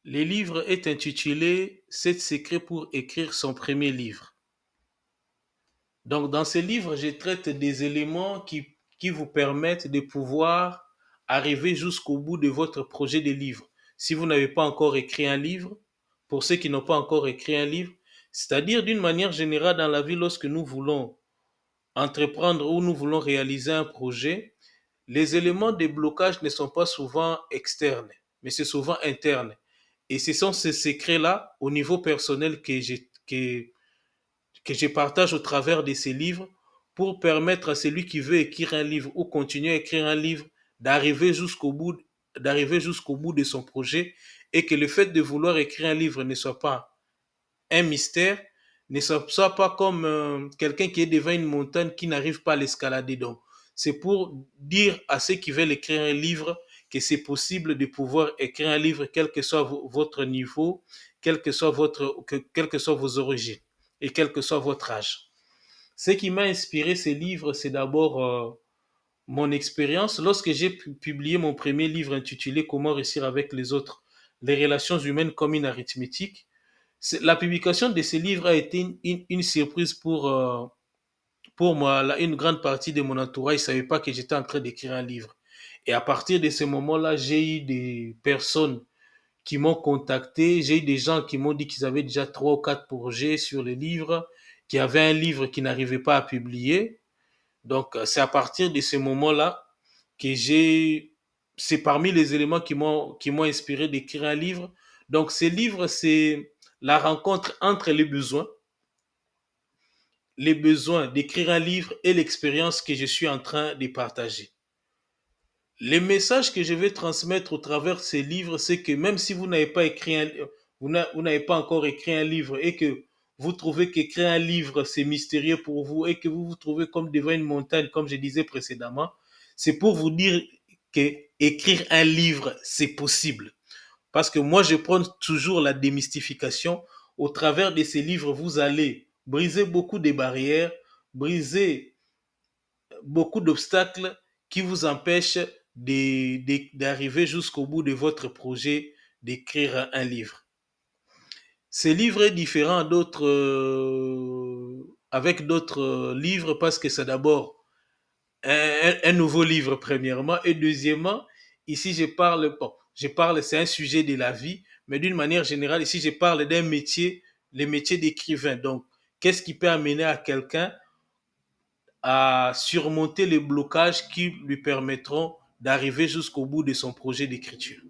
Le livre est intitulé Sept secrets pour écrire son premier livre. Donc, dans ce livre, je traite des éléments qui vous permettent de pouvoir arriver jusqu'au bout de votre projet de livre. Si vous n'avez pas encore écrit un livre, pour ceux qui n'ont pas encore écrit un livre, c'est-à-dire d'une manière générale dans la vie, lorsque nous voulons entreprendre ou nous voulons réaliser un projet, les éléments de blocage ne sont pas souvent externes, mais c'est souvent interne. Et ce sont ces secrets-là, au niveau personnel, que je partage au travers de ces livres pour permettre à celui qui veut écrire un livre ou continuer à écrire un livre d'arriver jusqu'au bout de son projet et que le fait de vouloir écrire un livre ne soit pas un mystère, ne soit pas comme quelqu'un qui est devant une montagne qui n'arrive pas à l'escalader. Donc, c'est pour dire à ceux qui veulent écrire un livre que c'est possible de pouvoir écrire un livre, quel que soit votre niveau, quelles que soient vos origines et quel que soit votre âge. Ce qui m'a inspiré ces livres, c'est d'abord mon expérience. Lorsque j'ai publié mon premier livre intitulé Comment réussir avec les autres, les relations humaines comme une arithmétique, la publication de ce livre a été une surprise pour moi. Une grande partie de mon entourage ne savait pas que j'étais en train d'écrire un livre. Et à partir de ce moment-là, j'ai eu des personnes qui m'ont contacté. J'ai eu des gens qui m'ont dit qu'ils avaient déjà 3 ou 4 projets sur le livre, qui avaient un livre qui n'arrivait pas à publier. Donc, c'est à partir de ce moment-là que c'est parmi les éléments qui m'ont inspiré d'écrire un livre. Donc, ce livre, c'est la rencontre entre les besoins d'écrire un livre et l'expérience que je suis en train de partager. Les messages que je vais transmettre au travers de ces livres, c'est que même si vous n'avez pas encore écrit un livre et que vous trouvez qu'écrire un livre, c'est mystérieux pour vous et que vous vous trouvez comme devant une montagne, comme je disais précédemment, c'est pour vous dire que écrire un livre, c'est possible. Parce que moi, je prends toujours la démystification. Au travers de ces livres, vous allez briser beaucoup de barrières, briser beaucoup d'obstacles qui vous empêchent d'arriver jusqu'au bout de votre projet d'écrire un livre. Ce livre est différent avec d'autres livres parce que c'est d'abord un nouveau livre premièrement et deuxièmement, ici je parle, c'est un sujet de la vie, mais d'une manière générale, ici je parle d'un métier, le métier d'écrivain. Donc, qu'est-ce qui peut amener à quelqu'un à surmonter les blocages qui lui permettront d'arriver jusqu'au bout de son projet d'écriture.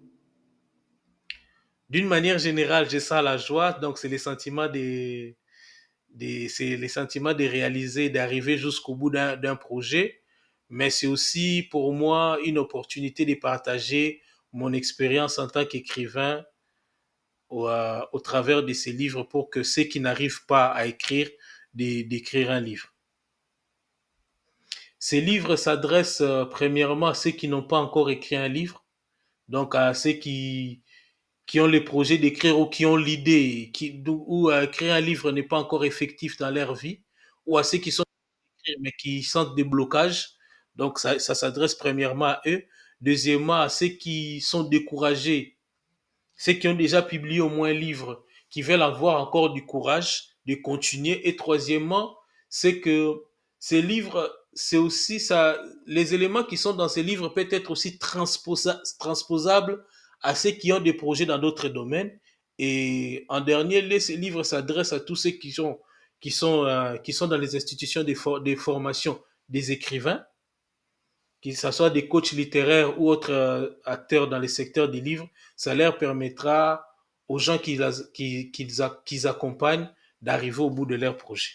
D'une manière générale, j'ai ça la joie, donc c'est les sentiments c'est les sentiments de réaliser, d'arriver jusqu'au bout d'un projet, mais c'est aussi pour moi une opportunité de partager mon expérience en tant qu'écrivain au travers de ces livres pour que ceux qui n'arrivent pas à écrire, d'écrire un livre. Ces livres s'adressent premièrement à ceux qui n'ont pas encore écrit un livre, donc à ceux qui ont le projet d'écrire ou qui ont l'idée, ou écrire un livre n'est pas encore effectif dans leur vie, ou à ceux qui sont mais qui sentent des blocages. Donc ça s'adresse premièrement à eux. Deuxièmement, à ceux qui sont découragés, ceux qui ont déjà publié au moins un livre, qui veulent avoir encore du courage de continuer. Et troisièmement, c'est que ces livres, c'est aussi ça, les éléments qui sont dans ces livres peuvent être aussi transposables à ceux qui ont des projets dans d'autres domaines. Et en dernier lieu, ces livres s'adressent à tous ceux qui sont dans les institutions de formation des écrivains, qu'ils soient des coachs littéraires ou autres acteurs dans les secteurs des livres. Ça leur permettra aux gens qu'ils accompagnent d'arriver au bout de leur projet.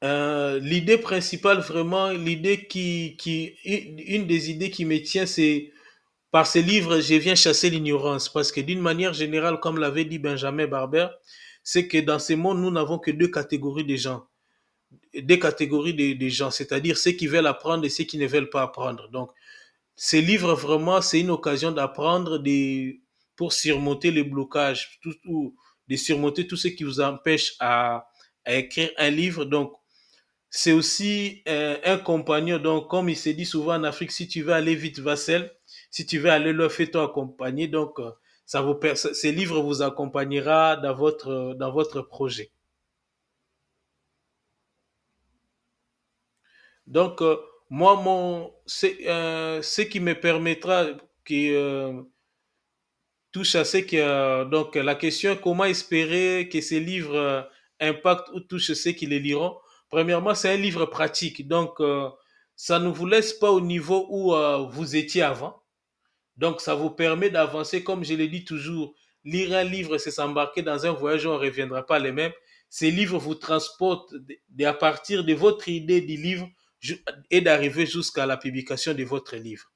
L'idée principale, vraiment, une des idées qui me tient, c'est par ces livres, je viens chasser l'ignorance. Parce que d'une manière générale, comme l'avait dit Benjamin Barber, c'est que dans ce monde, nous n'avons que deux catégories de gens. Deux catégories de gens, c'est-à-dire ceux qui veulent apprendre et ceux qui ne veulent pas apprendre. Donc, ces livres, vraiment, c'est une occasion d'apprendre pour surmonter les blocages, ou de surmonter tout ce qui vous empêche à écrire un livre. Donc, c'est aussi un compagnon. Donc, comme il se dit souvent en Afrique, si tu veux aller vite, va seul. Si tu veux aller là, fais-toi accompagner. Donc, ces livres vous accompagnera dans votre projet. Donc, moi, ce qui me permettra, qui touche à ce que, donc, la question, comment espérer que ces livres impactent ou touchent ceux qui les liront. Premièrement, c'est un livre pratique. Donc, ça ne vous laisse pas au niveau où vous étiez avant. Donc, ça vous permet d'avancer, comme je l'ai dit toujours, lire un livre, c'est s'embarquer dans un voyage où on ne reviendra pas les mêmes. Ces livres vous transportent à partir de votre idée du livre et d'arriver jusqu'à la publication de votre livre.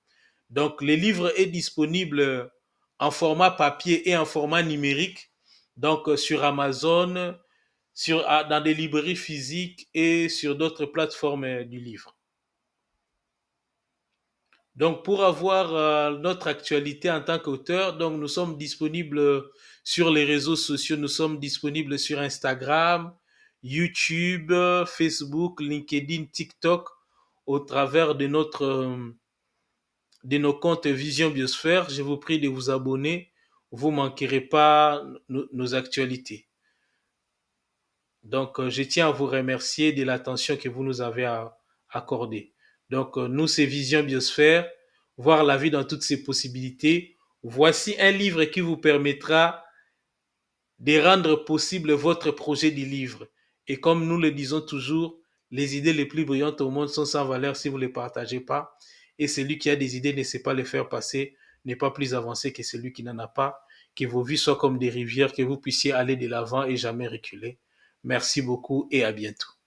Donc, le livre est disponible en format papier et en format numérique, donc sur Amazon, dans des librairies physiques et sur d'autres plateformes du livre. Donc, pour avoir notre actualité en tant qu'auteur, donc nous sommes disponibles sur les réseaux sociaux, nous sommes disponibles sur Instagram, YouTube, Facebook, LinkedIn, TikTok, au travers de nos comptes Vision Biosphère. Je vous prie de vous abonner. Vous ne manquerez pas nos actualités. Donc, je tiens à vous remercier de l'attention que vous nous avez accordée. Donc, nous, c'est Vision Biosphère, voir la vie dans toutes ses possibilités. Voici un livre qui vous permettra de rendre possible votre projet de livre. Et comme nous le disons toujours, les idées les plus brillantes au monde sont sans valeur si vous ne les partagez pas. Et celui qui a des idées ne sait pas les faire passer, n'est pas plus avancé que celui qui n'en a pas. Que vos vies soient comme des rivières, que vous puissiez aller de l'avant et jamais reculer. Merci beaucoup et à bientôt.